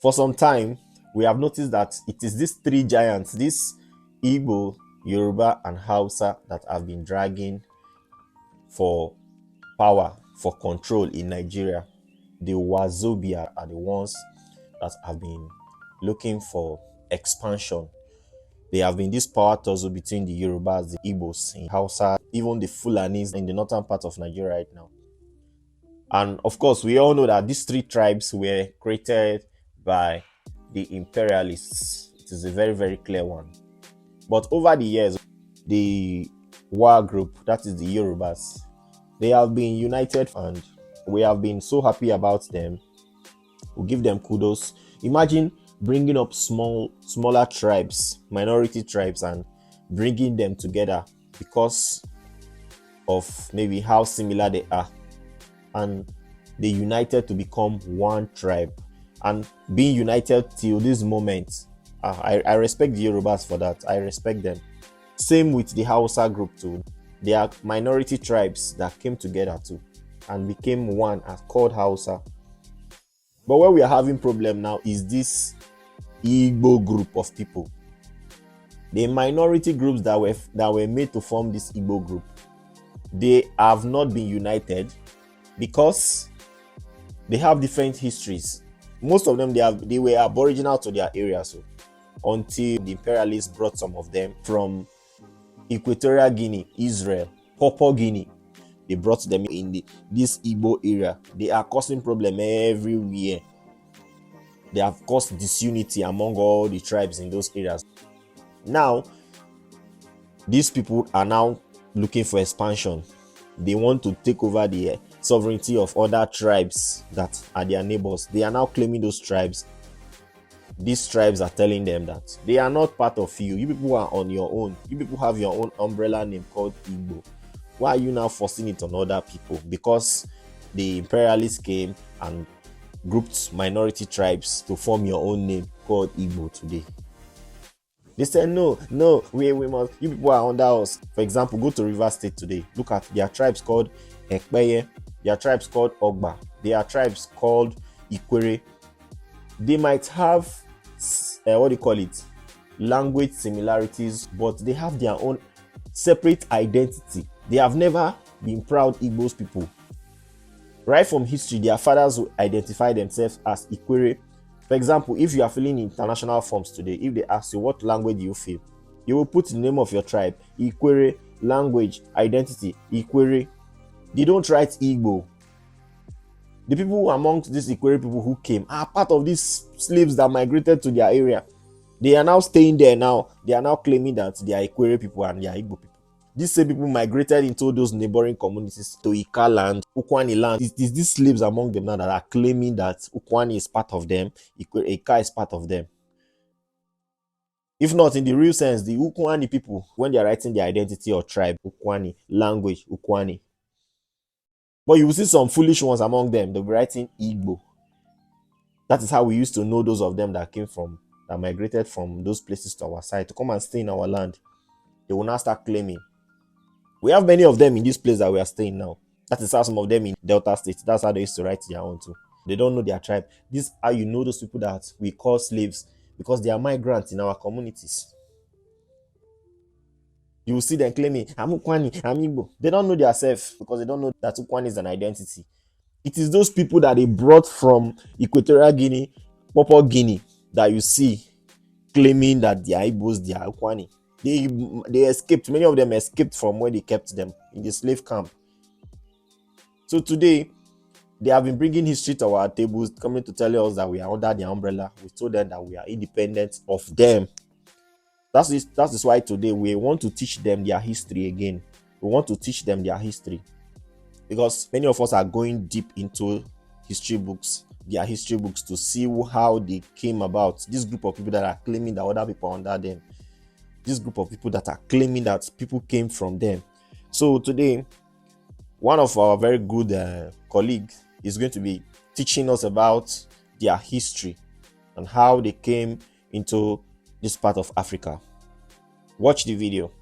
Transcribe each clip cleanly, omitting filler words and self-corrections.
For some time, we have noticed that it is these three giants, this Igbo, Yoruba, and Hausa, that have been dragging for power, for control in Nigeria. The Wazobia are the ones that have been looking for expansion. They have been this power tussle between the Yorubas, the Igbos, in Hausa, even the Fulanis in the northern part of Nigeria right now. And of course, we all know that these three tribes were created by the imperialists. It is a very, very clear one. But over the years, the war group, that is the Yorubas, they have been united and we have been so happy about them. We give them kudos. Imagine bringing up smaller tribes, minority tribes, and bringing them together because of maybe how similar they are, and they united to become one tribe, and being united till this moment. I respect the Yorubas for that. I respect them. Same with the Hausa group too. They are minority tribes that came together too and became one as called Hausa. But where we are having problem now is this Igbo group of people. The minority groups that were made to form this Igbo group, they have not been united because they have different histories. Most of them they were aboriginal to their area, so until the imperialists brought some of them from Equatorial Guinea, Israel, Papua Guinea. They brought them in this Igbo area. They are causing problem everywhere. They have caused disunity among all the tribes in those areas. Now, these people are now looking for expansion. They want to take over the sovereignty of other tribes that are their neighbors. They are now claiming those tribes. These tribes are telling them that they are not part of you. You people are on your own. You people have your own umbrella name called Igbo. Why are you now forcing it on other people? Because the imperialists came and grouped minority tribes to form your own name called Igbo today. They said, no, we must, you people are under us. For example, go to River State today. Look at their tribes called Ekpeye, their tribes called Ogba, their tribes called Ikwere. They might have, language similarities, but they have their own separate identity. They have never been proud Igbos people. Right from history, their fathers will identify themselves as Ikwere. For example, if you are filling international forms today, if they ask you what language you feel, you will put the name of your tribe, Ikwere, language, identity, Ikwere. They don't write Igbo. The people amongst these Ikwere people who came are part of these slaves that migrated to their area. They are now staying there now. They are now claiming that they are Ikwere people and they are Igbo people. These same people migrated into those neighboring communities to Ika land, Ukwani land. It is these slaves among them now that are claiming that Ukwani is part of them, Ika is part of them. If not, in the real sense, the Ukwani people, when they are writing their identity or tribe, Ukwani, language, Ukwani. But you will see some foolish ones among them, they'll be writing Igbo. That is how we used to know those of them that migrated from those places to our side to come and stay in our land. They will now start claiming. We have many of them in this place that we are staying now. That is how some of them in Delta State, that's how they used to write their own too. They don't know their tribe. This is how you know those people that we call slaves, because they are migrants in our communities. You will see them claiming, I'm Ukwani, I'm Igbo. They don't know themselves because they don't know that Ukwani is an identity. It is those people that they brought from Equatorial Guinea, Papua Guinea, that you see claiming that they are Igbos, they are Ukwani. They escaped. Many of them escaped from where they kept them in the slave camp. So today, they have been bringing history to our tables, coming to tell us that we are under their umbrella. We told them that we are independent of them. That is why today we want to teach them their history again. We want to teach them their history, because many of us are going deep into history books, their history books, to see how they came about. This group of people that are claiming that other people are under them. This group of people that are claiming that people came from them. So today, one of our very good colleagues is going to be teaching us about their history and how they came into this part of Africa. Watch the video.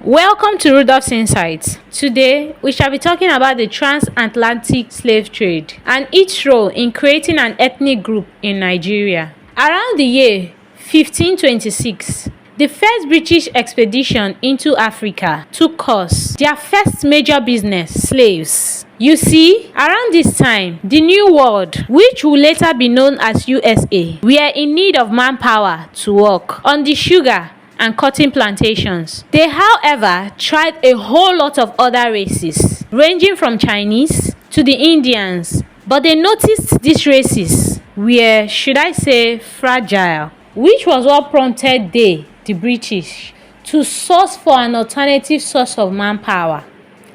Welcome to Rudolph's Insights. Today, we shall be talking about the transatlantic slave trade and its role in creating an ethnic group in Nigeria. Around the year 1526, the first British expedition into Africa took course. Their first major business, slaves. You see, around this time, the New World, which will later be known as USA, were in need of manpower to work on the sugar and cotton plantations. They, however, tried a whole lot of other races, ranging from Chinese to the Indians, but they noticed these races were, should I say, fragile, which was what prompted the British, to source for an alternative source of manpower,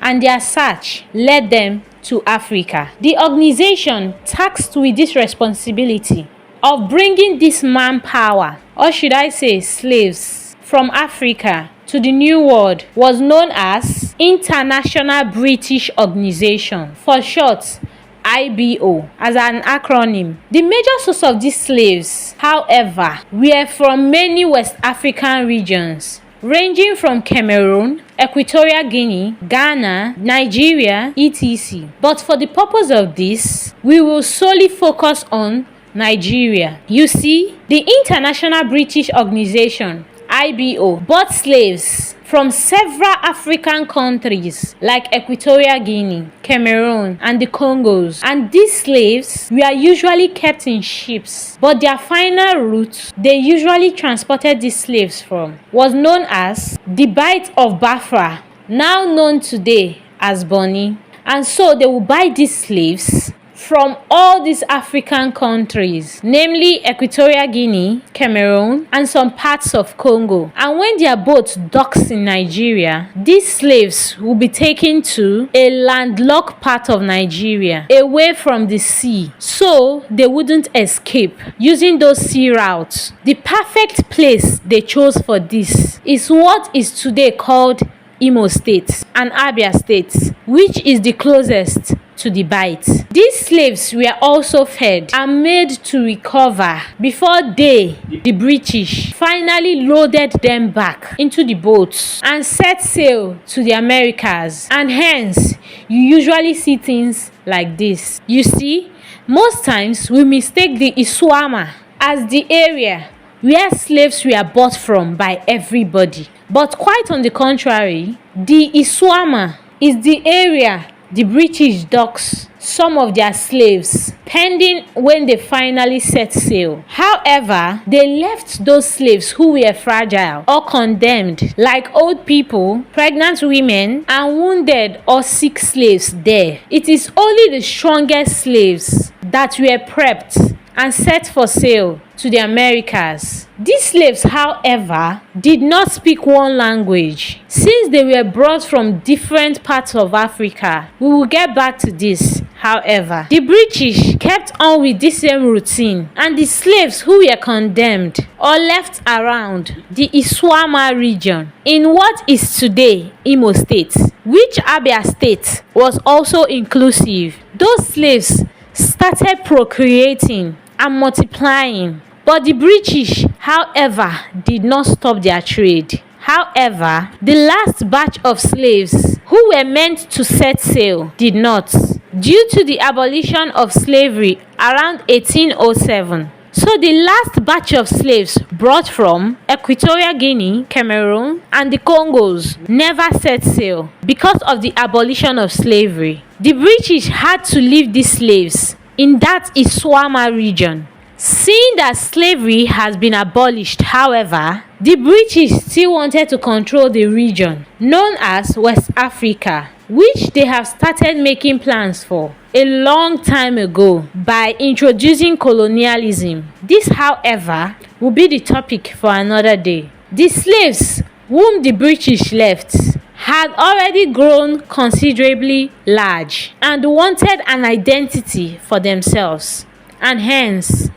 and their search led them to Africa. The organization tasked with this responsibility of bringing this manpower, or should I say slaves, from Africa to the New World was known as International British Organization, for short IBO, as an acronym. The major source of these slaves, however, were from many West African regions, ranging from Cameroon, Equatorial Guinea, Ghana, Nigeria, etc. But for the purpose of this, we will solely focus on Nigeria. You see, the International British Organization IBO bought slaves from several African countries like Equatorial Guinea, Cameroon, and the Congos, and these slaves were usually kept in ships, but their final route they usually transported these slaves from was known as the Bight of Biafra, now known today as Bonny. And so they would buy these slaves from all these African countries, namely Equatorial Guinea, Cameroon, and some parts of Congo. And when their boat docks in Nigeria, these slaves will be taken to a landlocked part of Nigeria, away from the sea, so they wouldn't escape using those sea routes. The perfect place they chose for this is what is today called Imo State and Abia State, which is the closest to the Bight. These slaves were also fed and made to recover before the British, finally loaded them back into the boats and set sail to the Americas. And hence, you usually see things like this. You see, most times we mistake the Iswama as the area where slaves were bought from by everybody. But quite on the contrary, the Iswama is the area the British docks some of their slaves pending when they finally set sail. However, they left those slaves who were fragile or condemned, like old people, pregnant women, and wounded or sick slaves there. It is only the strongest slaves that were prepped and set for sale to the Americas. These slaves, however, did not speak one language, since they were brought from different parts of Africa. We will get back to this. However, the British kept on with this same routine, and the slaves who were condemned or left around the Iswama region in what is today Imo State, which Abia State was also inclusive, those slaves started procreating and multiplying. But the British, however, did not stop their trade. However, the last batch of slaves who were meant to set sail did not, due to the abolition of slavery around 1807. So the last batch of slaves brought from Equatorial Guinea, Cameroon, and the Congos never set sail because of the abolition of slavery. The British had to leave these slaves in that Iswama region. Seeing that slavery has been abolished, however, the British still wanted to control the region known as West Africa, which they have started making plans for a long time ago by introducing colonialism. This, however, will be the topic for another day. The slaves whom the British left had already grown considerably large and wanted an identity for themselves, and hence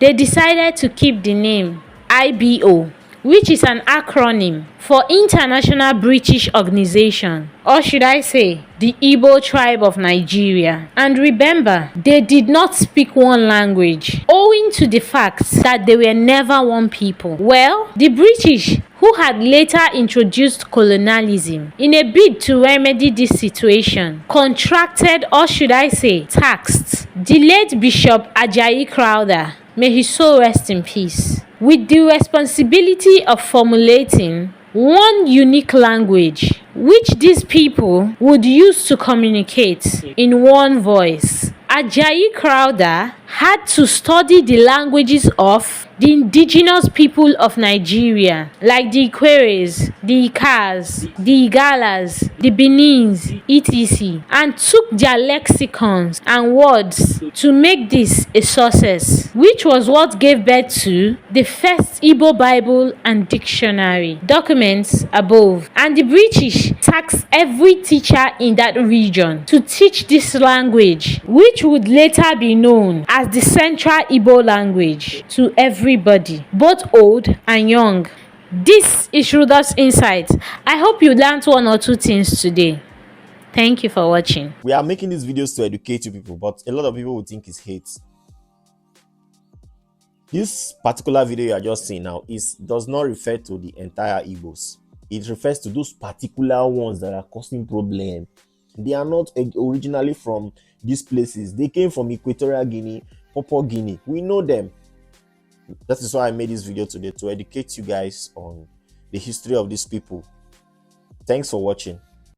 they decided to keep the name IBO, which is an acronym for International British Organization, or should I say, the Igbo tribe of Nigeria. And remember, they did not speak one language, owing to the fact that they were never one people. Well, the British, who had later introduced colonialism in a bid to remedy this situation, contracted, or should I say taxed, the late Bishop Ajayi Crowther, may his soul rest in peace, with the responsibility of formulating one unique language which these people would use to communicate in one voice. Ajayi Crowther had to study the languages of the indigenous people of Nigeria, like the Ikweres, the Ikas, the Igalas, the Benins, etc., and took their lexicons and words to make this a success, which was what gave birth to the first Igbo Bible and dictionary documents above. And the British taxed every teacher in that region to teach this language, which would later be known as the Central Igbo language, to everybody, both old and young. This is Rudolph's Insights. I hope you learned one or two things today. Thank you for watching. We are making these videos to educate you people, but a lot of people will think it's hate. This particular video you are just seeing now does not refer to the entire Igbos. It refers to those particular ones that are causing problem. They are not originally from these places. They came from Equatorial Guinea, Papua Guinea. We know them. That is why I made this video today, to educate you guys on the history of these people. Thanks for watching.